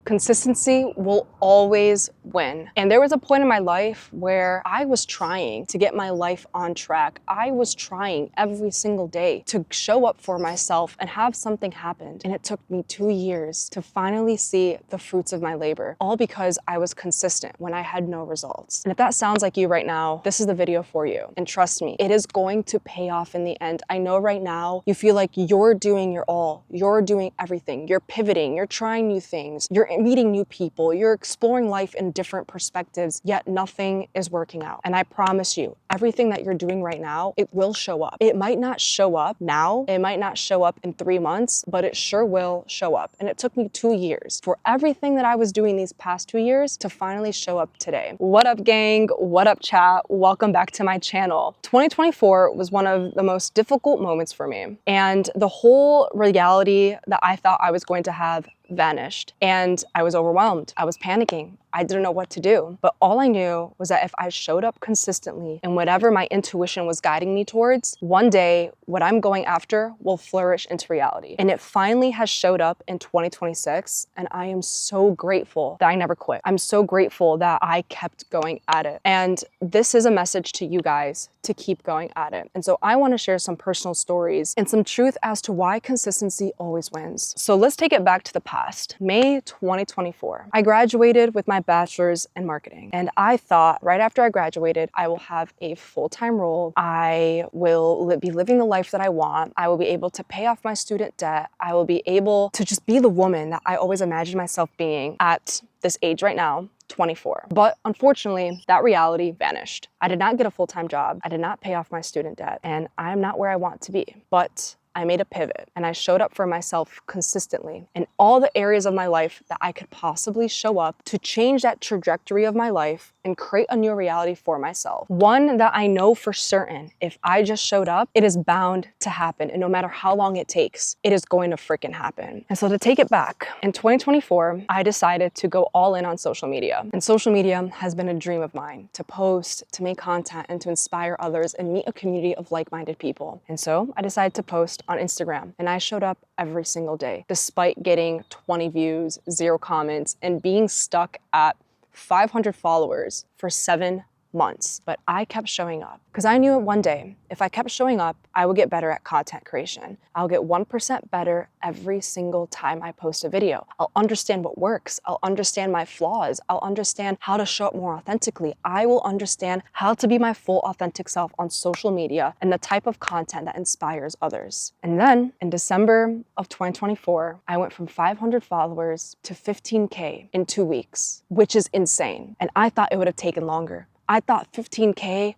Consistency will always win. And there was a point in my life where I was trying to get my life on track. I was trying every single day to show up for myself and have something happen. And it took me 2 years to finally see the fruits of my labor, all because I was consistent when I had no results. And if that sounds like you right now, this is the video for you. And trust me, it is going to pay off in the end. I know right now you feel like you're doing your all, you're doing everything, you're pivoting, you're trying new things, you're meeting new people, you're exploring life in different perspectives, yet nothing is working out. And I promise you, everything that you're doing right now, it will show up. It might not show up now, it might not show up in 3 months, but it sure will show up. And it took me 2 years for everything that I was doing these past 2 years to finally show up today. What up, gang? What up, chat? Welcome back to my channel. 2024 was one of the most difficult moments for me. And the whole reality that I thought I was going to have vanished, and I was overwhelmed. I was panicking. I didn't know what to do. But all I knew was that if I showed up consistently and whatever my intuition was guiding me towards, one day what I'm going after will flourish into reality. And it finally has showed up in 2026, and I am so grateful that I never quit. I'm so grateful that I kept going at it. And this is a message to you guys to keep going at it. And so I want to share some personal stories and some truth as to why consistency always wins. So let's take it back to the past. May 2024. I graduated with my bachelor's in marketing. And I thought right after I graduated, I will have a full-time role. I will be living the life that I want. I will be able to pay off my student debt. I will be able to just be the woman that I always imagined myself being at this age right now, 24. But unfortunately, that reality vanished. I did not get a full-time job. I did not pay off my student debt, and I am not where I want to be. But I made a pivot and I showed up for myself consistently in all the areas of my life that I could possibly show up to change that trajectory of my life and create a new reality for myself. One that I know for certain, if I just showed up, it is bound to happen. And no matter how long it takes, it is going to freaking happen. And so to take it back, in 2024, I decided to go all in on social media. And social media has been a dream of mine, to post, to make content, and to inspire others and meet a community of like-minded people. And so I decided to post on Instagram, and I showed up every single day, despite getting 20 views, 0 comments, and being stuck at 500 followers for 7 months. But I kept showing up because I knew one day, if I kept showing up, I would get better at content creation. I'll get 1% better every single time I post a video. I'll understand what works. I'll understand my flaws. I'll understand how to show up more authentically. I will understand how to be my full authentic self on social media and the type of content that inspires others. And then in December of 2024, I went from 500 followers to 15K in 2 weeks, which is insane. And I thought it would have taken longer. I thought 15K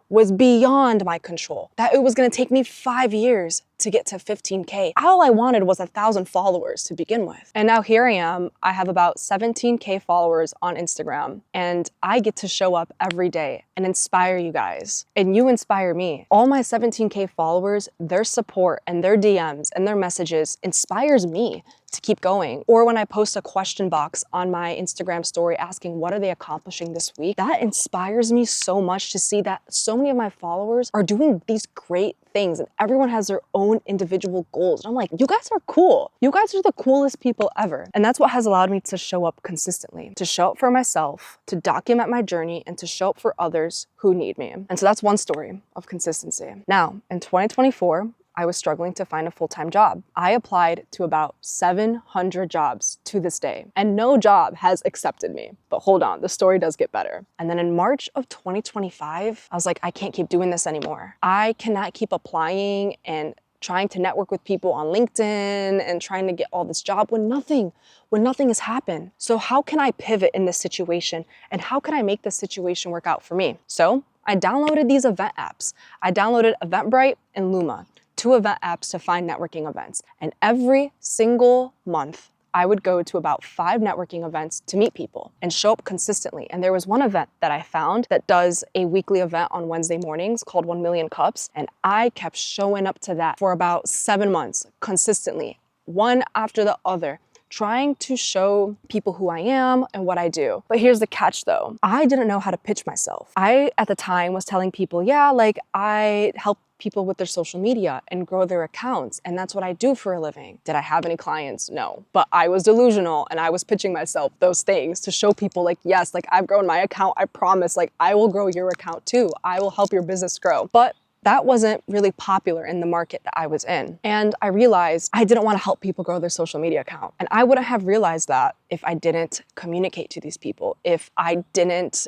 was beyond my control, that it was gonna take me 5 years to get to 15K. All I wanted was 1,000 followers to begin with. And now here I am, I have about 17K followers on Instagram, and I get to show up every day and inspire you guys. And you inspire me. All my 17K followers, their support and their DMs and their messages inspires me to keep going. Or when I post a question box on my Instagram story asking what are they accomplishing this week, that inspires me so much to see that so many of my followers are doing these great things and everyone has their own individual goals. And I'm like, you guys are cool. You guys are the coolest people ever. And that's what has allowed me to show up consistently, to show up for myself, to document my journey, and to show up for others who need me. And so that's one story of consistency. Now, in 2024, I was struggling to find a full-time job. I applied to about 700 jobs to this day, and no job has accepted me. But hold on, the story does get better. And then in March of 2025, I was like, I can't keep doing this anymore. I cannot keep applying and trying to network with people on LinkedIn and trying to get all this job when nothing has happened. So how can I pivot in this situation? And how can I make this situation work out for me? So I downloaded these event apps. I downloaded Eventbrite and Luma, 2 event apps to find networking events. And every single month, I would go to about 5 networking events to meet people and show up consistently. And there was one event that I found that does a weekly event on Wednesday mornings called 1 Million Cups. And I kept showing up to that for about 7 months consistently, one after the other, trying to show people who I am and what I do. But here's the catch though. I didn't know how to pitch myself. I, at the time, was telling people, yeah, like I help people with their social media and grow their accounts. And that's what I do for a living. Did I have any clients? No. But I was delusional and I was pitching myself those things to show people like, yes, like I've grown my account. I promise, like I will grow your account too. I will help your business grow. But that wasn't really popular in the market that I was in. And I realized I didn't want to help people grow their social media account. And I wouldn't have realized that if I didn't communicate to these people, if I didn't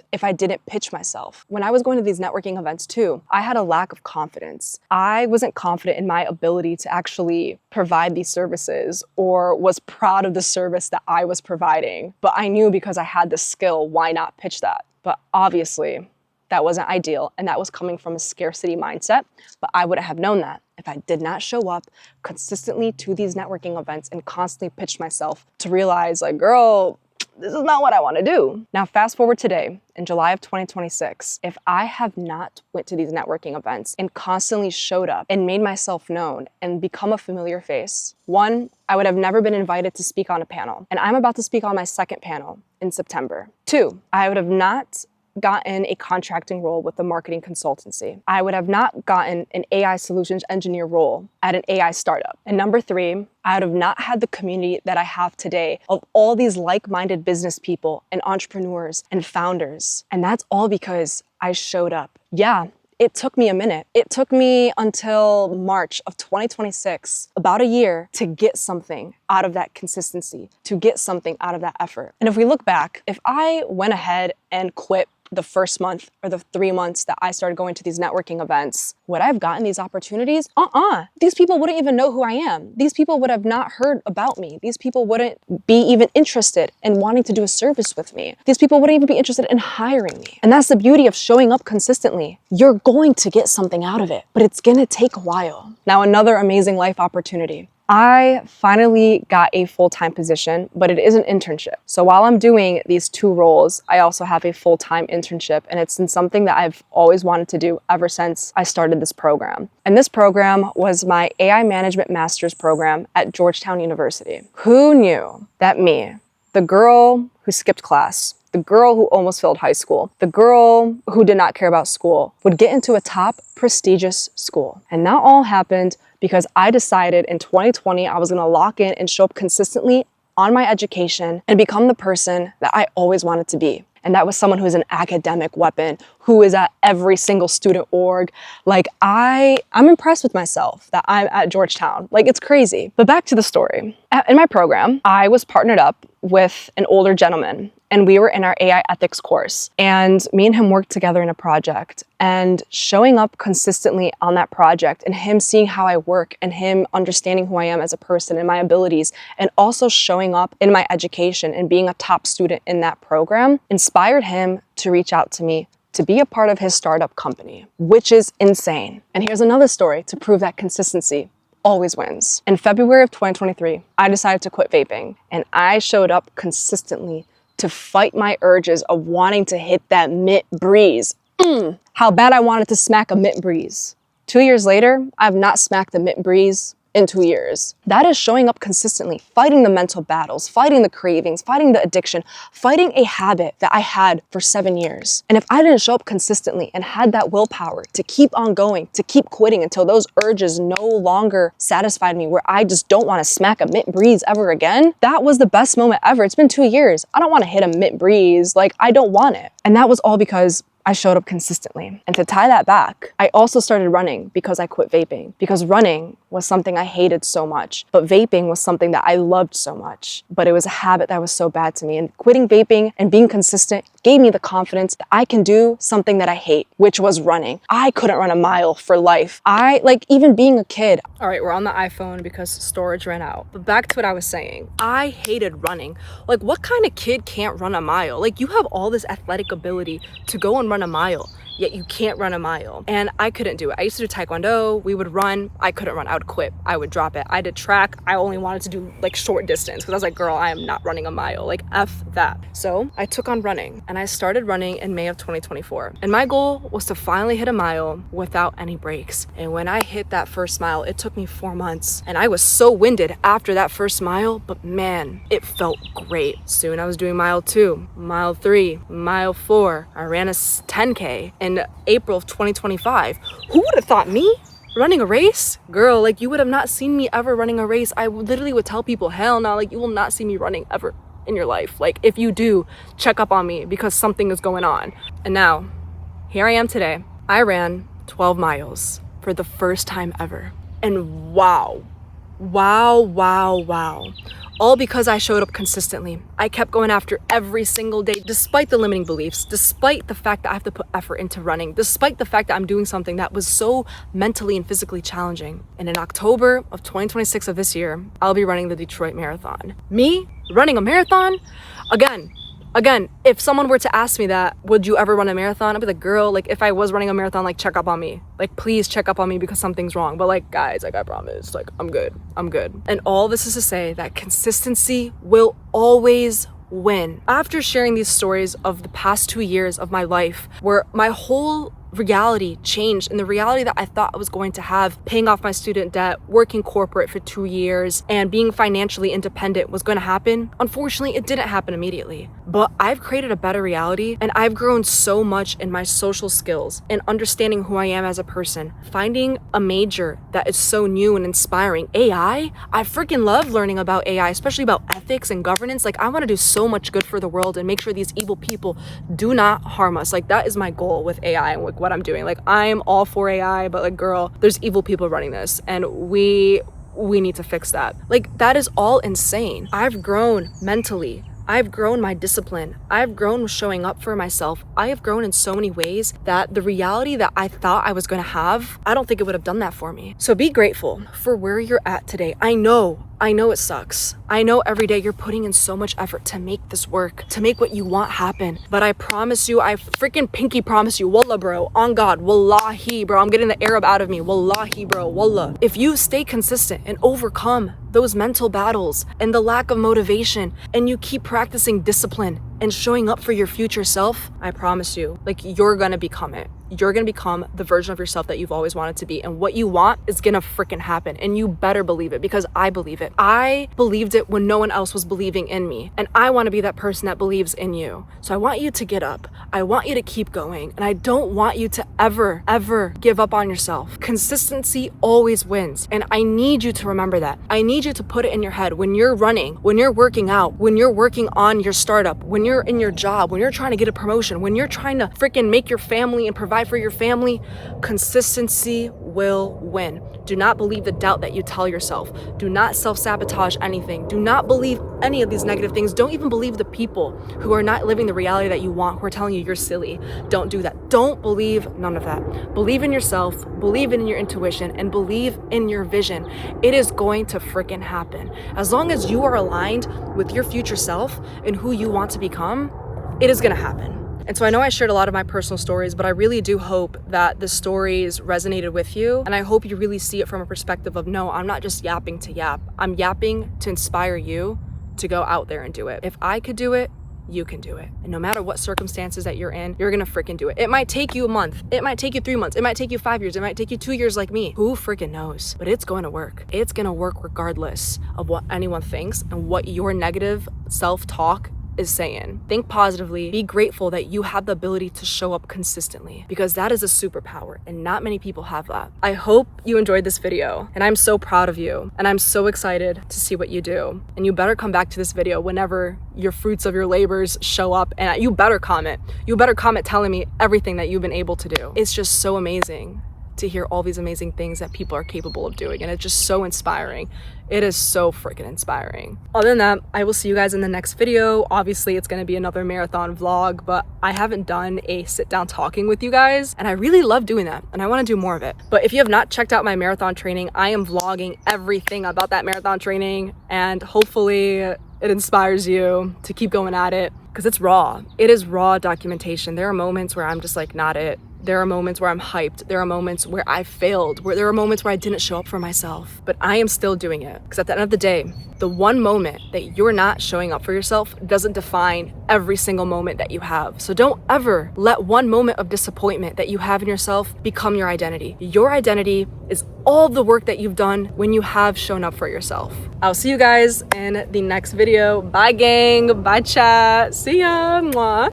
pitch myself. When I was going to these networking events too, I had a lack of confidence. I wasn't confident in my ability to actually provide these services or was proud of the service that I was providing. But I knew because I had the skill, why not pitch that? But obviously, that wasn't ideal, and that was coming from a scarcity mindset, but I wouldn't have known that if I did not show up consistently to these networking events and constantly pitch myself to realize like, girl, this is not what I want to do. Now, fast forward today, in July of 2026, if I have not went to these networking events and constantly showed up and made myself known and become a familiar face, one, I would have never been invited to speak on a panel, and I'm about to speak on my second panel in September. Two, I would have not gotten a contracting role with a marketing consultancy. I would have not gotten an AI solutions engineer role at an AI startup. And number three, I would have not had the community that I have today of all these like-minded business people and entrepreneurs and founders. And that's all because I showed up. Yeah, it took me a minute. It took me until March of 2026, about a year, to get something out of that consistency, to get something out of that effort. And if we look back, if I went ahead and quit the first month or the 3 months that I started going to these networking events, would I have gotten these opportunities? These people wouldn't even know who I am. These people would have not heard about me. These people wouldn't be even interested in wanting to do a service with me. These people wouldn't even be interested in hiring me. And that's the beauty of showing up consistently. You're going to get something out of it, but it's gonna take a while. Now, another amazing life opportunity. I finally got a full-time position, but it is an internship. So while I'm doing these two roles, I also have a full-time internship, and it's in something that I've always wanted to do ever since I started this program. And this program was my AI Management Master's program at Georgetown University. Who knew that me, the girl who skipped class, the girl who almost failed high school, the girl who did not care about school, would get into a top prestigious school? And that all happened because I decided in 2020 I was gonna lock in and show up consistently on my education and become the person that I always wanted to be. And that was someone who is an academic weapon, who is at every single student org. Like I'm impressed with myself that I'm at Georgetown. Like it's crazy. But back to the story. In my program, I was partnered up with an older gentleman, and we were in our AI ethics course. And me and him worked together in a project, and showing up consistently on that project and him seeing how I work and him understanding who I am as a person and my abilities, and also showing up in my education and being a top student in that program inspired him to reach out to me to be a part of his startup company, which is insane. And here's another story to prove that consistency always wins. In February of 2023, I decided to quit vaping, and I showed up consistently to fight my urges of wanting to hit that mint breeze. How bad I wanted to smack a mint breeze. 2 years later, I've not smacked a mint breeze in 2 years. That is showing up consistently, fighting the mental battles, fighting the cravings, fighting the addiction, fighting a habit that I had for 7 years. And if I didn't show up consistently and had that willpower to keep on going, to keep quitting until those urges no longer satisfied me, where I just don't want to smack a mint breeze ever again, that was the best moment ever. It's been 2 years. I don't want to hit a mint breeze. Like, I don't want it. And that was all because I showed up consistently. And to tie that back, I also started running because I quit vaping, because running was something I hated so much, but vaping was something that I loved so much, but it was a habit that was so bad to me. And quitting vaping and being consistent gave me the confidence that I can do something that I hate, which was running. I couldn't run a mile for life. Even being a kid. All right, we're on the iPhone because storage ran out. But back to what I was saying. I hated running. Like, what kind of kid can't run a mile? Like, you have all this athletic ability to go and run a mile, yet you can't run a mile. And I couldn't do it. I used to do Taekwondo, we would run, I couldn't run, I would quit, I would drop it. I did track, I only wanted to do like short distance because I was like, girl, I am not running a mile, like F that. So I took on running, and I started running in May of 2024. And my goal was to finally hit a mile without any breaks. And when I hit that first mile, it took me 4 months, and I was so winded after that first mile, but man, it felt great. Soon I was doing mile 2, mile 3, mile 4. I ran a 10K in April of 2025. Who would have thought me running a race? Girl, like you would have not seen me ever running a race. I literally would tell people, hell no, like you will not see me running ever in your life. Like if you do, check up on me because something is going on. And now, here I am today. I ran 12 miles for the first time ever. And wow. All because I showed up consistently. I kept going after every single day, despite the limiting beliefs, despite the fact that I have to put effort into running, despite the fact that I'm doing something that was so mentally and physically challenging. And in October of 2026 of this year, I'll be running the Detroit Marathon. Me running a marathon? Again, if someone were to ask me that, would you ever run a marathon? I'd be like, girl, like if I was running a marathon, like check up on me. Like please check up on me because something's wrong. But like guys, like I promise, like I'm good. And all this is to say that consistency will always win. After sharing these stories of the past 2 years of my life, where my whole reality changed, and the reality that I thought I was going to have, paying off my student debt, working corporate for 2 years, and being financially independent was going to happen. Unfortunately, it didn't happen immediately. But I've created a better reality, and I've grown so much in my social skills and understanding who I am as a person. Finding a major that is so new and inspiring. AI, I freaking love learning about AI, especially about ethics and governance. Like I want to do so much good for the world and make sure these evil people do not harm us. Like that is my goal with AI and what I'm doing. Like I'm all for AI, but like girl, there's evil people running this and we need to fix that. Like that is all insane. I've grown mentally. I've grown my discipline. I've grown showing up for myself. I have grown in so many ways that the reality that I thought I was going to have, I don't think it would have done that for me. So be grateful for where you're at today. I know it sucks. I know every day you're putting in so much effort to make this work, to make what you want happen. But I promise you, I freaking pinky promise you, wallah bro, on God, wallahi bro, I'm getting the Arab out of me, wallahi bro, wallah. If you stay consistent and overcome those mental battles and the lack of motivation, and you keep practicing discipline and showing up for your future self, I promise you, like you're gonna become it. You're gonna become the version of yourself that you've always wanted to be. And what you want is gonna freaking happen. And you better believe it because I believe it. I believed it when no one else was believing in me. And I wanna be that person that believes in you. So I want you to get up. I want you to keep going. And I don't want you to ever give up on yourself. Consistency always wins. And I need you to remember that. I need you to put it in your head when you're running, when you're working out, when you're working on your startup, when you're in your job, when you're trying to get a promotion, when you're trying to freaking make your family and provide for your family, consistency will win. Do not believe the doubt that you tell yourself. Do not self-sabotage anything. Do not believe any of these negative things. Don't even believe the people who are not living the reality that you want, who are telling you you're silly. Don't do that. Don't believe none of that. Believe in yourself, believe in your intuition, and believe in your vision. It is going to freaking happen. As long as you are aligned with your future self and who you want to become, it is going to happen. And so I know I shared a lot of my personal stories, but I really do hope that the stories resonated with you. And I hope you really see it from a perspective of, no, I'm not just yapping to yap. I'm yapping to inspire you to go out there and do it. If I could do it, you can do it. And no matter what circumstances that you're in, you're gonna freaking do it. It might take you a month. It might take you 3 months. It might take you 5 years. It might take you 2 years like me. Who freaking knows? But it's going to work. It's gonna work regardless of what anyone thinks and what your negative self-talk is saying. Think positively. Be grateful that you have the ability to show up consistently, because that is a superpower and not many people have that. I hope you enjoyed this video, and I'm so proud of you, and I'm so excited to see what you do. And you better come back to this video whenever your fruits of your labors show up, and you better comment. You better comment telling me everything that you've been able to do. It's just so amazing to hear all these amazing things that people are capable of doing, and it's just so inspiring. It is so freaking inspiring. Other than that, I will see you guys in the next video. Obviously, it's gonna be another marathon vlog, but I haven't done a sit down talking with you guys, and I really love doing that, and I wanna do more of it. But if you have not checked out my marathon training, I am vlogging everything about that marathon training, and hopefully it inspires you to keep going at it, because it's raw. It is raw documentation. There are moments where I'm just like, not it. There are moments where I'm hyped. There are moments where I failed, where there are moments where I didn't show up for myself, but I am still doing it. Because at the end of the day, the one moment that you're not showing up for yourself doesn't define every single moment that you have. So don't ever let one moment of disappointment that you have in yourself become your identity. Your identity is all the work that you've done when you have shown up for yourself. I'll see you guys in the next video. Bye gang, bye chat, see ya, mwah.